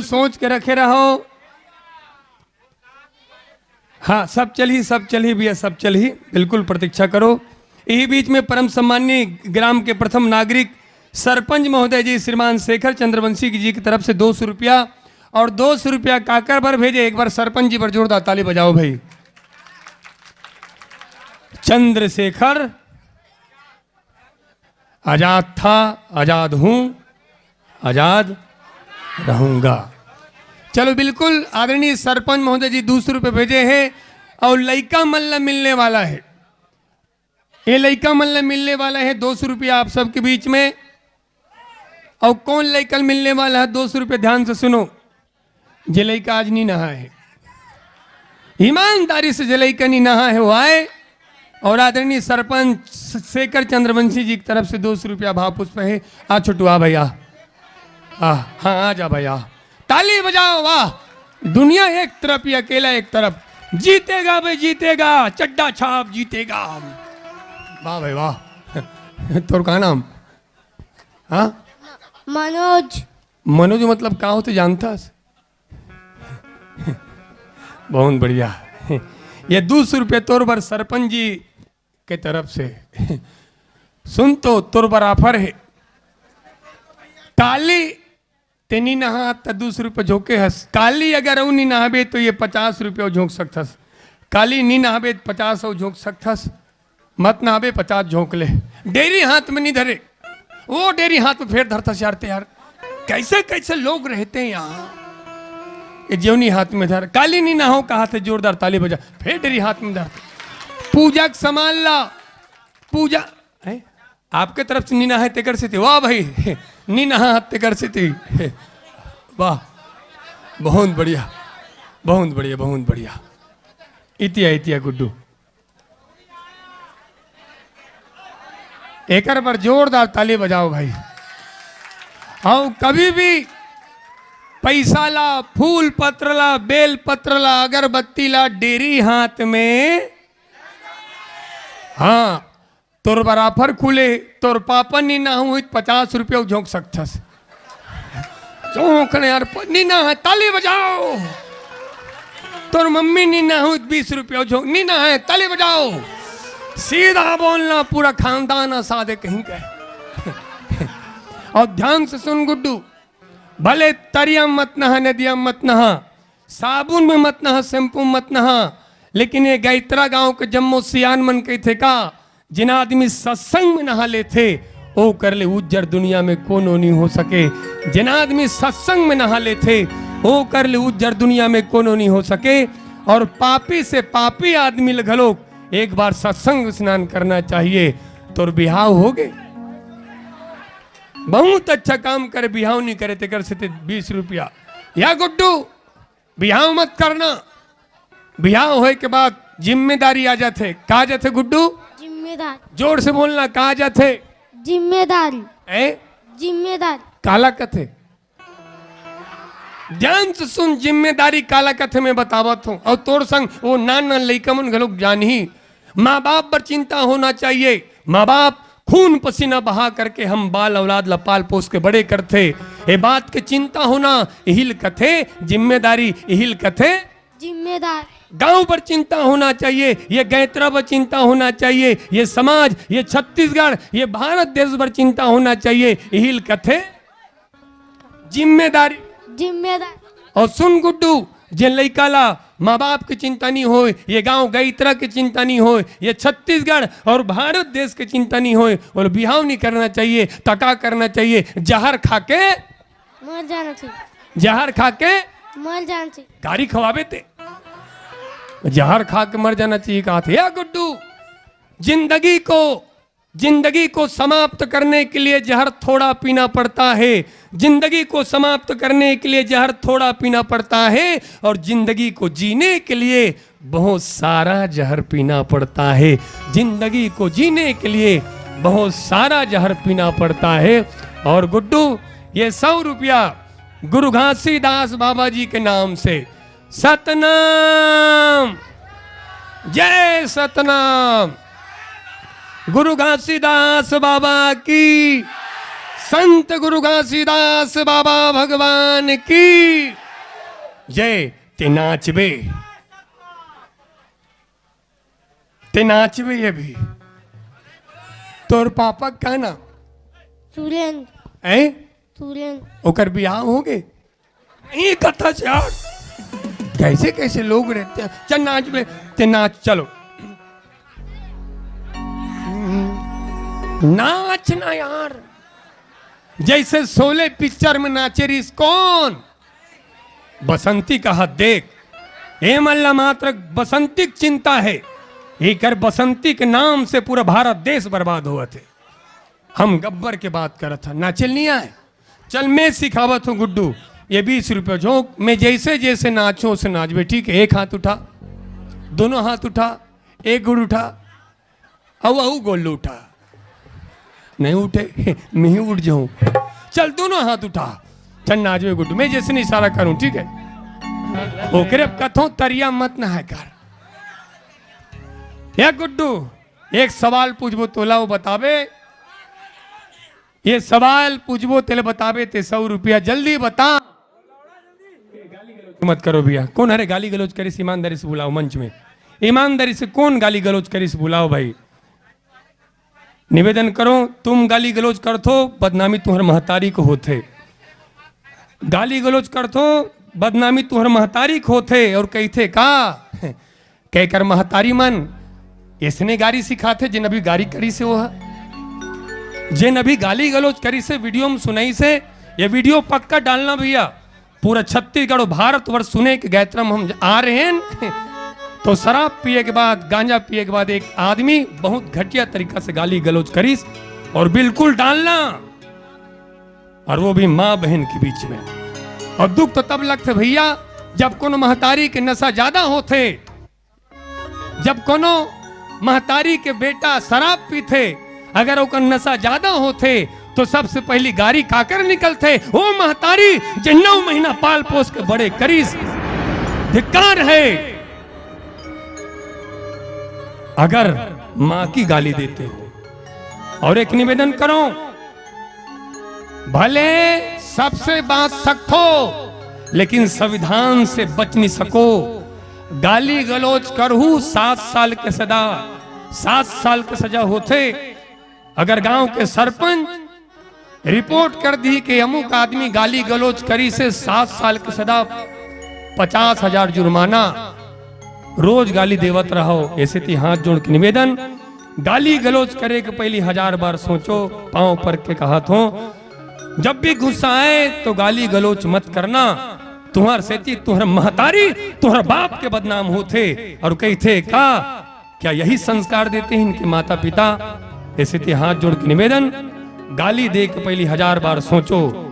सोच के रखे रहो। हाँ सब चली भैया, सब चली, बिल्कुल प्रतीक्षा करो। यही बीच में परम सम्माननीय ग्राम के प्रथम नागरिक सरपंच महोदय जी श्रीमान शेखर चंद्रवंशी जी की तरफ से 200 रुपया और 200 रुपया काकर पर भेजे। एक बार सरपंच जी पर जोरदार ताली बजाओ भाई। चंद्रशेखर आजाद था, आजाद हूं, आजाद रहूंगा। चलो बिल्कुल आदरणीय सरपंच महोदय जी 200 रुपये भेजे हैं और लइका मल्ल मिलने वाला है। ये लइका मल्ल मिलने वाला है 200 रुपया आप सबके बीच में। और कौन लइका मिलने वाला है 200 रुपये, ध्यान से सुनो। जे लइका आज नहीं नहा है, ईमानदारी से जे लइका नहीं नहा है वो आए और आदरणीय सरपंच शेखर चंद्रवंशी जी की तरफ से 200 रुपया भाव पुष्प है। आ छोटू आ भैया, हाँ आ जा भैया, ताली बजाओ। वाह, दुनिया एक तरफ या अकेला एक तरफ, जीतेगा भाई जीतेगा, चड्डा छाप जीतेगा। वाह भाई वाह। तोर का नाम? हाँ मनोज। मनोज मतलब का होते जानता? बहुत बढ़िया। ये 200 रुपये तोर बर सरपंच जी के तरफ से। सुन तो तोर बर ऑफर है, काली तेनी नहा तो 200 रुपये झोंके हस। काली अगर ऊ नहीं नहाबे तो ये 50 रुपये झोंक सकथस। काली नहीं नहाबे 50 झोंक सकथस। मत नहाबे 50 झोंक ले। डेरी हाथ में नहीं धरे, वो डेरी हाथ में फेर धरता चारते यार। कैसे कैसे लोग रहते हैं यहाँ। ये जेवनी हाथ में धर, काली नहीं नहाओ कहा थे, जोरदार ताली बजा, फेर डेरी हाथ में धर। पूजा संभाल ला, पूजा है आपके तरफ से नीना है तेकर से थी। वाह भाई, नीना हाथ तेकर से थी। वाह बहुत बढ़िया, बहुत बढ़िया, बहुत बढ़िया। इतिया इतिया गुड्डू, एक बार जोरदार ताली बजाओ भाई। हाँ कभी भी पैसा ला, फूल पत्र ला, बेल पत्र ला, अगरबत्ती ला, डेरी हाथ में। हाँ तोर बराबर खुले, तोर पापा नी ना हुई 50 रुपये झोंक सकथस। झोंकने यार नी ना है, ताली बजाओ। तोर मम्मी नी ना हुई 20 रुपये झोंक, नी ना है, ताली बजाओ। सीधा बोलना, पूरा खानदान सादे कहीं गए। और ध्यान से सुन गुड्डू, भले तरिया मत नहा, नदिया मत नहा, साबुन में मत नहा, शैम्पू मत नहा, लेकिन ये गैत्रा गांव के जम्मो सियान मन के थे का, जिन आदमी सत्संग में नहा ले थे ओ कर ले उज्जर दुनिया में कोनो नहीं हो सके। जिन आदमी सत्संग में नहा ले थे ओ कर ले उज्जर दुनिया में कोनो नहीं हो सके। और पापी से पापी आदमी लगलो एक बार सत्संग स्नान करना चाहिए तो बिहाव हो गए। बहुत अच्छा काम करे, बिहाव नहीं करे ते कर से 20 रुपया। या गुड्डू बिहाव मत करना, बिहाव होए के बाद जिम्मेदारी आ जाते। कहा जाते गुड्डू? जिम्मेदार। जोर से बोलना, कहा जाते? जिम्मेदारी। जिम्मेदार काला कथे, ध्यान से सुन, जिम्मेदारी काला कथे में बतावत हूं। और तोर संग वो नान लइका मन घलोक जान ही, माँ बाप पर चिंता होना चाहिए। माँ बाप खून पसीना बहा करके हम बाल औलाद लपाल पोस के बड़े करते, ये बात के चिंता होना इहिल कथे जिम्मेदारी, इहिल कथे जिम्मेदार। गांव पर चिंता होना चाहिए, ये गैत्रा पर चिंता होना चाहिए, ये समाज, ये छत्तीसगढ़, ये भारत देश पर चिंता होना चाहिए, इहिल कथे जिम्मेदारी। जिम्मेदार। और सुन गुड्डू, जे लइका ला माँ बाप की चिंता नहीं हो, ये गांव गैत्रा की चिंता नहीं हो, ये छत्तीसगढ़ और भारत देश की चिंता नहीं हो, और बिहाव नहीं करना चाहिए, तका करना चाहिए। जहर खा के मर जाना चाहिए, जहर खा के मर जाना चाहिए। गाड़ी खवाबे थे, जहर खा के मर जाना चाहिए कहा थे। या गुड्डू, जिंदगी को समाप्त करने के लिए जहर थोड़ा पीना पड़ता है, जिंदगी को समाप्त करने के लिए जहर थोड़ा पीना पड़ता है, और जिंदगी को जीने के लिए बहुत सारा जहर पीना पड़ता है। जिंदगी को जीने के लिए बहुत सारा जहर पीना पड़ता है। और गुड्डू, ये 100 रुपया गुरु घासीदास बाबा जी के नाम से, सतनाम, जय सतनाम। गुरु घासीदास बाबा की संत गुरु घासीदास बाबा भगवान की जय। ते नाचबे ये भी। तोर पापा का नाम सुरेंद्र। है? सुरेंद्र। ओकर बियाह हो गए? नहीं कथा चार। कैसे कैसे लोग रहते हैं। चल नाच बे, ते नाच चलो। नाचना यार, जैसे शोले पिक्चर में नाचे रिस कौन। बसंती का हाथ देख, ए मल्ला मात्र बसंती की चिंता है। एक बसंती के नाम से पूरा भारत देश बर्बाद हुआ थे। हम गब्बर के बात कर था, नाचल नहीं आए। चल मैं सिखावत हूँ गुड्डू, ये 20 रुपये झोंक। मैं जैसे जैसे नाचूं उसे नाचबे, ठीक है? एक हाथ उठा, दोनों हाथ उठा, एक गुड़ उठा, औ गोल्लू उठा। नहीं उठे मैं ही उठ जाऊं। चल दोनों हाथ उठा, चल नाचबे गुड्डू। मैं जैसे नहीं इशारा करूं, ठीक है? ओकरे कथों तरिया मत ना है कर। या गुड्डू एक सवाल पूछबो तोला वो बताबे। ये सवाल पूछबो तेले बताबे ते 100 रुपया। जल्दी बता। मत करो भैया। कौन अरे गाली गलौज करिस? ईमानदारी से बुलाओ मंच में। ईमानदारी से कौन गाली गलौज करिस बुलाओ भाई। निवेदन करो, तुम गाली गलौज करथो बदनामी तुम्हारे महतारी को होते। गाली गलौज करथो बदनामी तुम्हारे महतारी को होते। और कहते का कहकर महतारी मन इसने गाड़ी सिखाते जिन अभी गाड़ी करी से वो जिन अभी गाली गलौज करी से वीडियो में सुनाई से। ये वीडियो पक्का डालना भैया, पूरा छत्तीसगढ़ और भारतवर्ष सुने कि गायत्रम हम आ रहे हैं। तो शराब पिए के बाद, गांजा पिए के बाद एक आदमी बहुत घटिया तरीका से गाली गलौज करीस, और बिल्कुल डालना, और वो भी माँ बहन के बीच में। और दुख तो तब लगते भैया जब कोनो महतारी के नशा ज्यादा होते, जब कोनो महतारी के बेटा शराब पीते, अगर ओकर नशा ज्यादा होते तो सबसे पहली गाड़ी काकर निकलते। ओ महतारी जे 9 महीना पाल पोस के बड़े करीस, धिक्कार है अगर मां की गाली देते हो। और एक निवेदन करो, भले सबसे बात सकते लेकिन संविधान से बच नहीं सको। गाली गलौज करहू 7 साल के सजा, 7 साल के सजा होते। अगर गांव के सरपंच रिपोर्ट कर दी कि अमुक आदमी गाली गलौज करी से 7 साल की सजा, 50,000 जुर्माना, रोज गाली देवत रहो। ऐसे थी हाथ जोड़ के निवेदन, गाली गलौज करे के पहली 1000 बार सोचो, पांव पर के कहा थो। जब भी गुस्सा आए तो गाली गलौज मत करना। तुम्हार सेती तुम्हारा महतारी तुम्हारा बाप के बदनाम होते। और कहते का क्या यही संस्कार देते हैं इनके माता पिता। ऐसे थी हाथ जोड़ के निवेदन, गाली दे के पहली 1000 बार सोचो।